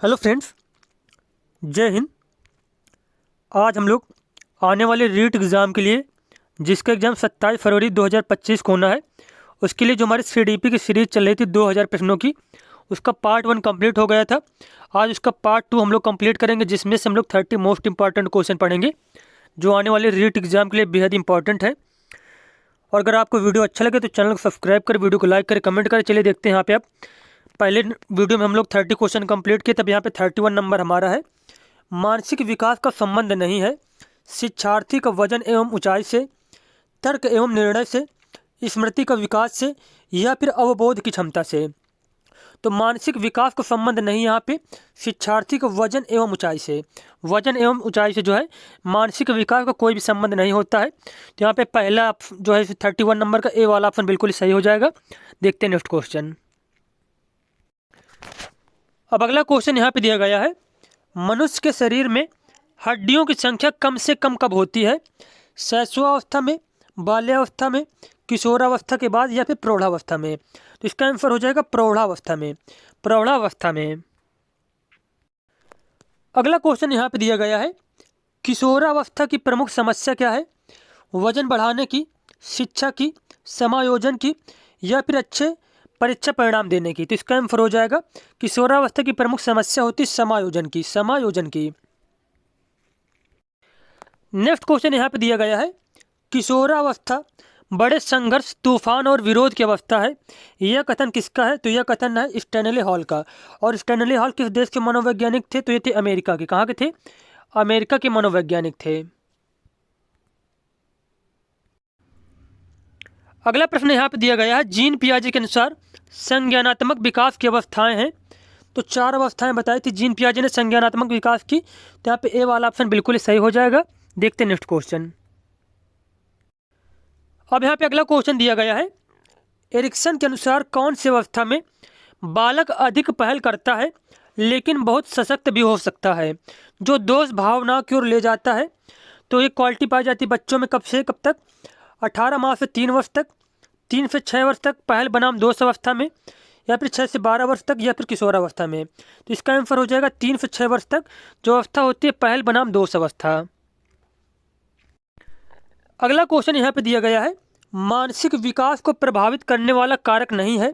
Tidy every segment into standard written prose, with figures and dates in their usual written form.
Hello friends, जय हिंद। आज हम लोग आने वाले रीट एग्ज़ाम के लिए, जिसका एग्ज़ाम 27 फरवरी 2025 को होना है, उसके लिए जो हमारी सीडीपी की सीरीज़ चल रही थी 2000 प्रश्नों की, उसका पार्ट 1 कंप्लीट हो गया था। आज उसका पार्ट 2 हम लोग कंप्लीट करेंगे, जिसमें से हम लोग 30 मोस्ट इंपॉर्टेंट क्वेश्चन पढ़ेंगे जो आने वाले रीट एग्ज़ाम के लिए बेहद इंपॉर्टेंट है। और अगर आपको वीडियो अच्छा लगे तो चैनल को सब्सक्राइब करें, वीडियो को लाइक करें, कमेंट करें। चलिए देखते हैं यहाँ पे आप। पहले वीडियो में हम लोग 30 क्वेश्चन कंप्लीट किए, तब यहाँ पे 31 नंबर हमारा है। मानसिक विकास का संबंध नहीं है शिक्षार्थी का वजन एवं ऊंचाई से, तर्क एवं निर्णय से, स्मृति का विकास से, या फिर अवबोध की क्षमता से। तो मानसिक विकास का संबंध नहीं यहाँ पे शिक्षार्थी का वजन एवं ऊंचाई से। वजन एवं ऊंचाई से जो है मानसिक विकास का कोई भी संबंध नहीं होता है। तो यहाँ पे पहला जो है 31 नंबर का ए वाला ऑप्शन बिल्कुल सही हो जाएगा। देखते हैं नेक्स्ट क्वेश्चन। अब अगला क्वेश्चन यहाँ पे दिया गया है, मनुष्य के शरीर में हड्डियों की संख्या कम से कम कब होती है? शैशवावस्था में, बाल्यावस्था में, किशोरावस्था के बाद, या फिर प्रौढ़ावस्था में? तो इसका आंसर हो जाएगा प्रौढ़ावस्था में। प्रौढ़ावस्था में। अगला क्वेश्चन यहाँ पे दिया गया है, किशोरावस्था की प्रमुख समस्या क्या है? वजन बढ़ाने की, शिक्षा की, समायोजन की, या फिर अच्छे परीक्षा परिणाम देने की? तो इसका आंसर हो जाएगा किशोरावस्था की प्रमुख समस्या होती समायोजन की। समायोजन की। नेक्स्ट क्वेश्चन यहाँ पे दिया गया है, किशोरावस्था बड़े संघर्ष, तूफान और विरोध की अवस्था है। यह कथन किसका है? तो यह कथन है स्टैनली हॉल का। और स्टैनली हॉल किस देश के मनोवैज्ञानिक थे? तो ये थे अमेरिका के। कहाँ के थे? अमेरिका के मनोवैज्ञानिक थे। अगला प्रश्न यहाँ पे दिया गया है, जीन पियाजे के अनुसार संज्ञानात्मक विकास की अवस्थाएं हैं। तो 4 अवस्थाएं बताई थी जीन पियाजे ने संज्ञानात्मक विकास की। तो यहाँ पे ए वाला ऑप्शन बिल्कुल ही सही हो जाएगा। देखते हैं नेक्स्ट क्वेश्चन। अब यहाँ पे अगला क्वेश्चन दिया गया है, एरिक्सन के अनुसार कौन सी अवस्था में बालक अधिक पहल करता है लेकिन बहुत सशक्त भी हो सकता है, जो दोष भावना की ओर ले जाता है? तो ये क्वालिटी पाई जाती है बच्चों में कब से कब तक? 18 माह से 3 वर्ष तक, 3 से 6 वर्ष तक, पहल बनाम दोष अवस्था में, या फिर 6 से 12 वर्ष तक, या फिर किशोरावस्था में? तो इसका आंसर हो जाएगा 3 से 6 वर्ष तक, जो अवस्था होती है पहल बनाम दोष अवस्था। अगला क्वेश्चन यहाँ पे दिया गया है, मानसिक विकास को प्रभावित करने वाला कारक नहीं है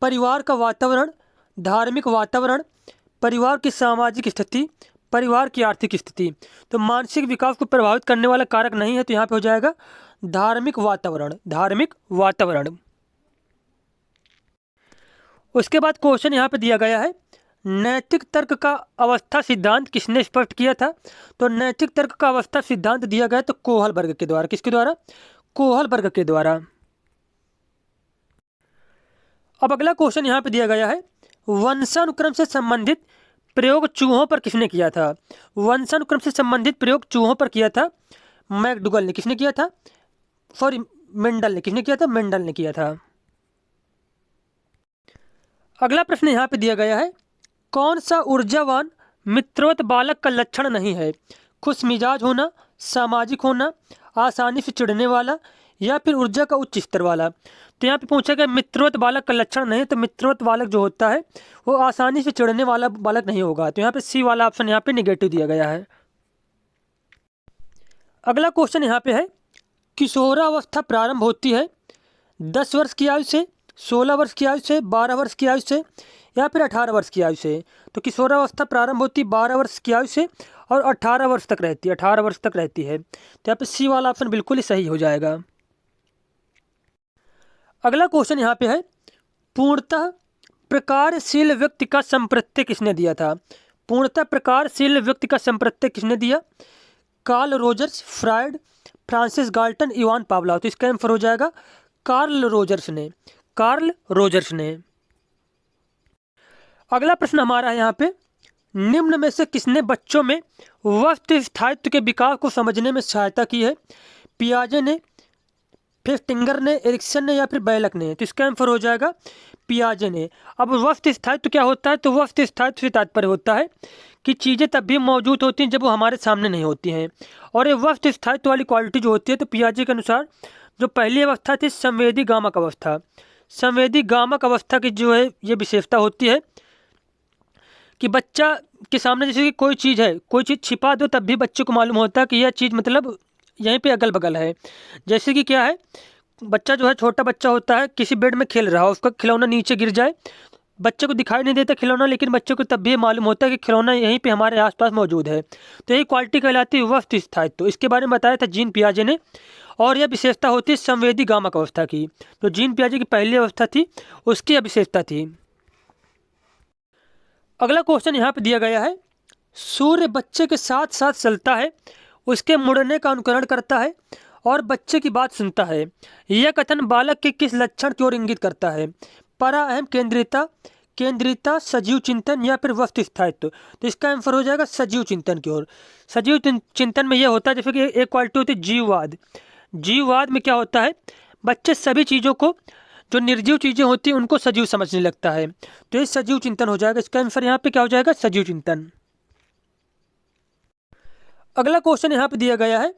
परिवार का वातावरण, धार्मिक वातावरण, परिवार की सामाजिक स्थिति, परिवार की आर्थिक स्थिति। तो मानसिक विकास को प्रभावित करने वाला कारक नहीं है, तो यहाँ पे हो जाएगा धार्मिक वातावरण। धार्मिक वातावरण। उसके बाद क्वेश्चन यहाँ पे दिया गया है, नैतिक तर्क का अवस्था सिद्धांत किसने स्पष्ट किया था? तो नैतिक तर्क का अवस्था सिद्धांत दिया गया तो कोहलबर्ग के द्वारा। किसके द्वारा? कोहलबर्ग के द्वारा। अब अगला क्वेश्चन यहाँ पे दिया गया है, वंशानुक्रम से संबंधित प्रयोग चूहों पर किसने किया था? वंशानुक्रम से संबंधित प्रयोग चूहों पर किया था मैकडुगल ने। किसने किया था? सॉरी, मेंडल ने। किसने किया था? मेंडल ने किया था। अगला प्रश्न यहाँ पे दिया गया है, कौन सा ऊर्जावान मित्रोत बालक का लक्षण नहीं है? खुश मिजाज होना, सामाजिक होना, आसानी से चिढ़ने वाला, या फिर ऊर्जा का उच्च स्तर वाला? तो यहाँ पे पूछा गया मित्रोत बालक का लक्षण नहीं, तो मित्रोत बालक जो होता है वो आसानी से चिढ़ने वाला बालक नहीं होगा। तो यहाँ पे सी वाला ऑप्शन यहाँ पे निगेटिव दिया गया है। अगला क्वेश्चन यहाँ पे है, किशोरावस्था प्रारंभ होती है 10 वर्ष की आयु से, 16 वर्ष की आयु से, 12 वर्ष की आयु से, या फिर 18 वर्ष की आयु से? तो किशोरावस्था प्रारंभ होती है 12 वर्ष की आयु से और 18 वर्ष तक रहती है। 18 वर्ष तक रहती है। तो यहाँ पे सी वाला ऑप्शन बिल्कुल ही सही हो जाएगा। अगला क्वेश्चन यहाँ पे है, पूर्णतः प्रकारशील व्यक्ति का संप्रत्यय किसने दिया था? पूर्णतः प्रकारशील व्यक्ति का संप्रत्यय किसने दिया? Carl Rogers, Freud, Francis Galton, Ivan Pavlov. तो इसका आंसर हो जाएगा कार्ल रोजर्स ने। कार्ल रोजर्स ने। अगला प्रश्न हमारा है यहाँ पे, निम्न में से किसने बच्चों में वस्तु स्थायित्व के विकास को समझने में सहायता की है? पियाजे ने, फेस्टिंगर ने, एरिक्सन ने, या फिर बैलक ने? तो इसका आंसर हो जाएगा पियाजे ने। अब वस्तु स्थायित्व क्या होता है? तो वस्तु स्थायित्व से तात्पर्य होता है कि चीज़ें तब भी मौजूद होती हैं जब वो हमारे सामने नहीं होती हैं। और ये वस्तु स्थायित्व वाली क्वालिटी जो होती है, तो पियाजे के अनुसार जो पहली अवस्था थी संवेदी गामक अवस्था, संवेदी गामक अवस्था की जो है ये विशेषता होती है कि बच्चा के सामने जैसे कि कोई चीज़ है, कोई चीज़ छिपा दो तब भी बच्चे को मालूम होता है कि यह चीज़ मतलब यहीं पे अगल बगल है। जैसे कि क्या है, बच्चा जो है, छोटा बच्चा होता है, किसी बेड में खेल रहा हो, उसका खिलौना नीचे गिर जाए, बच्चे को दिखाई नहीं देता खिलौना, लेकिन बच्चे को तब भी मालूम होता है कि खिलौना यहीं पे हमारे आसपास मौजूद है। तो यही क्वालिटी कहलाती है वस्तु स्थायित्व। तो इसके बारे में बताया था जीन पियाजे ने, और यह विशेषता होती है संवेदी गामक अवस्था की। तो जीन पियाजे की पहली अवस्था थी, उसकी यह विशेषता थी। अगला क्वेश्चन यहाँ पे दिया गया है, सूर्य बच्चे के साथ साथ चलता है, उसके मुड़ने का अनुकरण करता है और बच्चे की बात सुनता है। यह कथन बालक के किस लक्षण की ओर इंगित करता है? परा अहम केंद्रिता, केंद्रिता, सजीव चिंतन या फिर वस्तु स्थायित्व। तो इसका आंसर हो जाएगा सजीव चिंतन की ओर। सजीव चिंतन में यह होता है, जैसे कि एक क्वालिटी होती है जीववाद। जीववाद में क्या होता है, बच्चे सभी चीज़ों को, जो निर्जीव चीज़ें होती हैं उनको सजीव समझने लगता है। तो ये सजीव चिंतन हो जाएगा। इसका आंसर यहाँ पे क्या हो जाएगा? सजीव चिंतन। अगला क्वेश्चन यहाँ पे दिया गया है,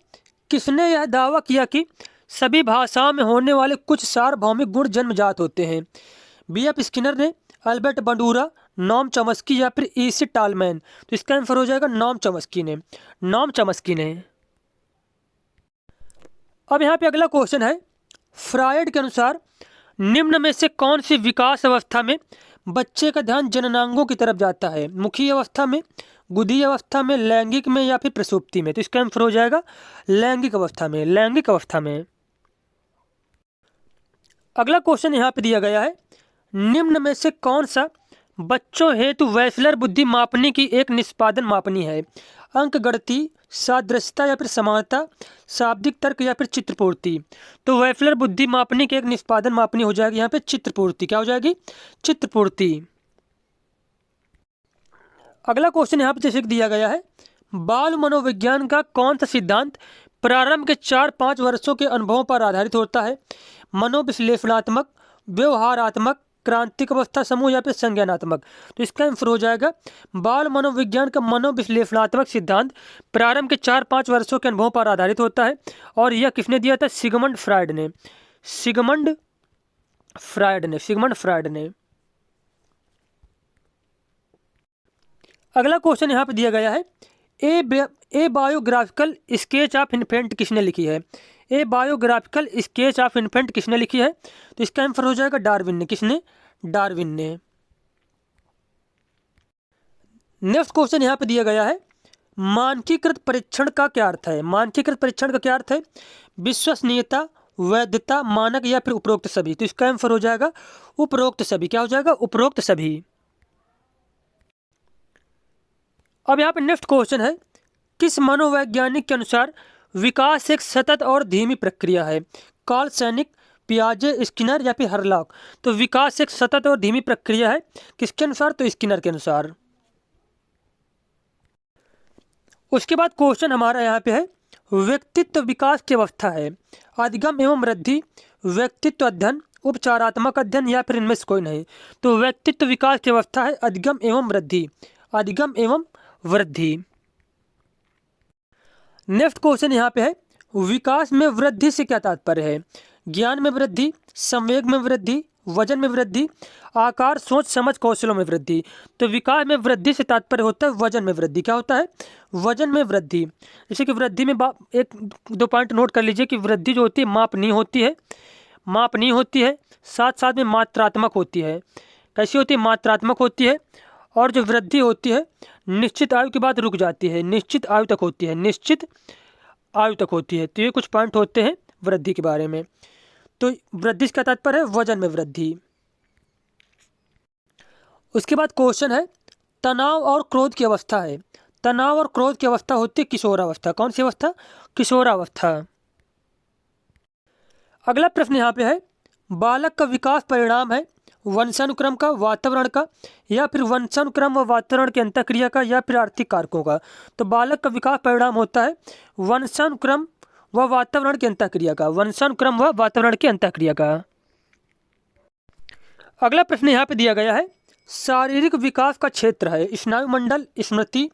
किसने यह दावा किया कि सभी भाषाओं में होने वाले कुछ सार्वभौमिक गुण जन्मजात होते हैं? B.F. स्किनर ने, अल्बर्ट बंडूरा, नॉम चॉम्स्की या फिर E.C. टालमैन। तो इसका आंसर हो जाएगा नॉम चॉम्स्की ने, नॉम चॉम्स्की ने। अब यहाँ पे अगला क्वेश्चन है, फ्रायड के अनुसार निम्न में से कौन सी विकास अवस्था में बच्चे का ध्यान जननांगों की तरफ जाता है? मुखी अवस्था में, गुदी अवस्था में, लैंगिक में या फिर प्रसूप्ति में? तो इसका आंसर हो जाएगा लैंगिक अवस्था में, लैंगिक अवस्था में। अगला क्वेश्चन यहाँ पे दिया गया है, निम्न में से कौन सा बच्चों हेतु वैसलर बुद्धि मापने की एक निष्पादन मापनी है? अंक गणती, सादृश्यता या फिर समानता, शाब्दिक तर्क या फिर चित्रपूर्ति? तो वैसलर बुद्धि मापने की एक निष्पादन मापनी हो जाएगी यहाँ पे चित्रपूर्ति। क्या हो जाएगी? चित्रपूर्ति। अगला क्वेश्चन यहाँ पे जैसे दिया गया है, बाल मनोविज्ञान का कौन सा सिद्धांत प्रारंभ के 4-5 वर्षों के अनुभवों पर आधारित होता है? मनोविश्लेषणात्मक, व्यवहारात्मक, क्रांतिक अवस्था समूह या फिर संज्ञानात्मक? तो इसका आंसर हो जाएगा बाल मनोविज्ञान का मनोविश्लेषणात्मक सिद्धांत प्रारंभ के 4-5 वर्षों के अनुभवों पर आधारित होता है। और यह किसने दिया था? सिगमंड फ्रायड ने, सिगमंड फ्रायड ने, सिगमंड फ्रायड ने। अगला क्वेश्चन यहाँ पे दिया गया है, ए बायोग्राफिकल स्केच ऑफ इन्फेंट किसने लिखी है? ए बायोग्राफिकल स्केच ऑफ इन्फेंट किसने लिखी है? तो इसका आंसर हो जाएगा डार्विन ने। किसने? डार्विन ने। नेक्स्ट क्वेश्चन यहाँ पे दिया गया है, मानकीकृत परीक्षण का क्या अर्थ है? मानकीकृत परीक्षण का क्या अर्थ है? विश्वसनीयता, वैधता, मानक या फिर उपरोक्त सभी? तो इसका आंसर हो जाएगा उपरोक्त सभी। क्या हो जाएगा? उपरोक्त सभी। अब यहाँ पे नेक्स्ट क्वेश्चन है, किस मनोवैज्ञानिक के अनुसार विकास एक सतत और धीमी प्रक्रिया है? कार्ल सैनिक, पियाजे, स्किनर या फिर हरलॉक? तो विकास एक सतत और धीमी प्रक्रिया है, किसके अनुसार? तो स्किनर के अनुसार। उसके बाद क्वेश्चन हमारा यहाँ पे है, व्यक्तित्व विकास की अवस्था है अधिगम एवं वृद्धि, व्यक्तित्व अध्ययन, उपचारात्मक अध्ययन या फिर इनमें से कोई नहीं? तो व्यक्तित्व विकास की अवस्था है अधिगम एवं वृद्धि, अधिगम एवं वृद्धि। नेक्स्ट क्वेश्चन यहाँ पे है, विकास में वृद्धि से क्या तात्पर्य है? ज्ञान में वृद्धि, संवेग में वृद्धि, वजन में वृद्धि, आकार, सोच, समझ, कौशलों में वृद्धि? तो विकास में वृद्धि से तात्पर्य होता है वजन में वृद्धि। क्या होता है? वजन में वृद्धि। जैसे कि वृद्धि में एक दो पॉइंट नोट कर लीजिए कि वृद्धि जो होती है मापनीय होती है, मापनीय होती है, साथ साथ में मात्रात्मक होती है। कैसी होती है? मात्रात्मक होती है। और जो वृद्धि होती है निश्चित आयु के बाद रुक जाती है, निश्चित आयु तक होती है, निश्चित आयु तक होती है। तो ये कुछ पॉइंट होते हैं वृद्धि के बारे में। तो वृद्धि का तात्पर्य है वजन में वृद्धि। उसके बाद क्वेश्चन है, तनाव और क्रोध की अवस्था है। तनाव और क्रोध की अवस्था होती है किशोरावस्था। कौन सी अवस्था? किशोरावस्था। अगला प्रश्न यहाँ पे है, बालक का विकास परिणाम है वंशानुक्रम का, वातावरण का, या फिर वंशानुक्रम व वातावरण की अंतःक्रिया का, या फिर आर्थिक कारकों का? तो बालक का विकास परिणाम होता है वंशानुक्रम व वातावरण की अंतःक्रिया का, वंशानुक्रम व वातावरण की अंतःक्रिया का। अगला प्रश्न यहाँ पे दिया गया है, शारीरिक विकास का क्षेत्र है स्नायुमंडल, स्मृति,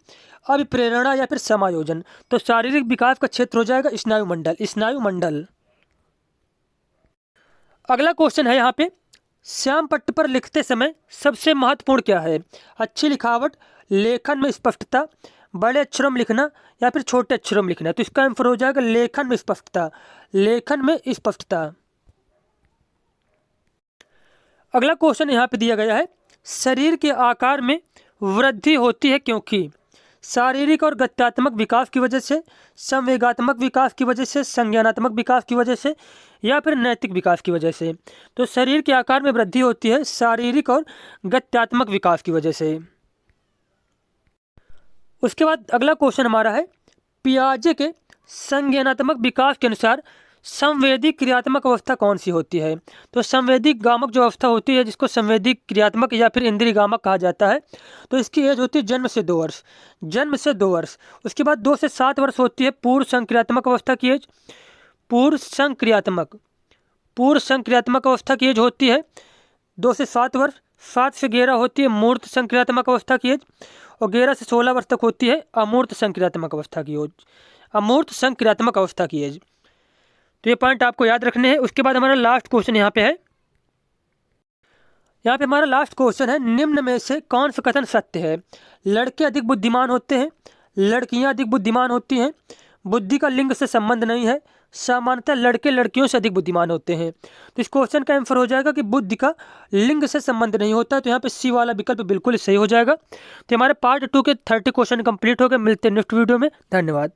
अभिप्रेरणा या फिर समायोजन? तो शारीरिक विकास का क्षेत्र हो जाएगा स्नायुमंडल, स्नायुमंडल। अगला क्वेश्चन है यहाँ पे, श्याम पट्ट पर लिखते समय सबसे महत्वपूर्ण क्या है? अच्छी लिखावट, लेखन में स्पष्टता, बड़े अक्षरों में लिखना या फिर छोटे अक्षरों में लिखना। तो इसका आंसर हो जाएगा लेखन में स्पष्टता। लेखन में स्पष्टता। अगला क्वेश्चन यहाँ पे दिया गया है, शरीर के आकार में वृद्धि होती है क्योंकि शारीरिक और गत्यात्मक विकास की वजह से, संवेगात्मक विकास की वजह से, संज्ञानात्मक विकास की वजह से या फिर नैतिक विकास की वजह से। तो शरीर के आकार में वृद्धि होती है शारीरिक और गत्यात्मक विकास की वजह से। उसके बाद अगला क्वेश्चन हमारा है, पियाजे के संज्ञानात्मक विकास के अनुसार संवेदी क्रियात्मक अवस्था कौन सी होती है? तो संवेदी गामक जो अवस्था होती है, जिसको संवेदी क्रियात्मक या फिर इंद्रिय गामक कहा जाता है, तो इसकी एज होती है जन्म से 2 वर्ष। जन्म से 2 वर्ष। उसके बाद 2 से 7 वर्ष होती है पूर्व संक्रियात्मक अवस्था की एज। पूर्व संक्रियात्मक अवस्था की एज होती है 2 से 7 वर्ष। 7 से 11 होती है मूर्त संक्रियात्मक अवस्था की एज और 11 से 16 वर्ष तक होती है अमूर्त संक्रियात्मक अवस्था की एज। अमूर्त संक्रियात्मक अवस्था की एज। तो ये पॉइंट आपको याद रखने हैं। उसके बाद हमारा लास्ट क्वेश्चन यहाँ पे है। यहाँ पे हमारा लास्ट क्वेश्चन है, निम्न में से कौन सा कथन सत्य है? लड़के अधिक बुद्धिमान होते हैं, लड़कियाँ अधिक बुद्धिमान होती हैं, बुद्धि का लिंग से संबंध नहीं है, सामान्यतः लड़के लड़कियों से अधिक बुद्धिमान होते हैं। तो इस क्वेश्चन का आंसर हो जाएगा कि बुद्धि का लिंग से संबंध नहीं होता है। तो यहाँ पे सी वाला विकल्प बिल्कुल सही हो जाएगा। तो हमारे पार्ट 2 के 30 क्वेश्चन कंप्लीट हो गए। मिलते हैं नेक्स्ट वीडियो में। धन्यवाद।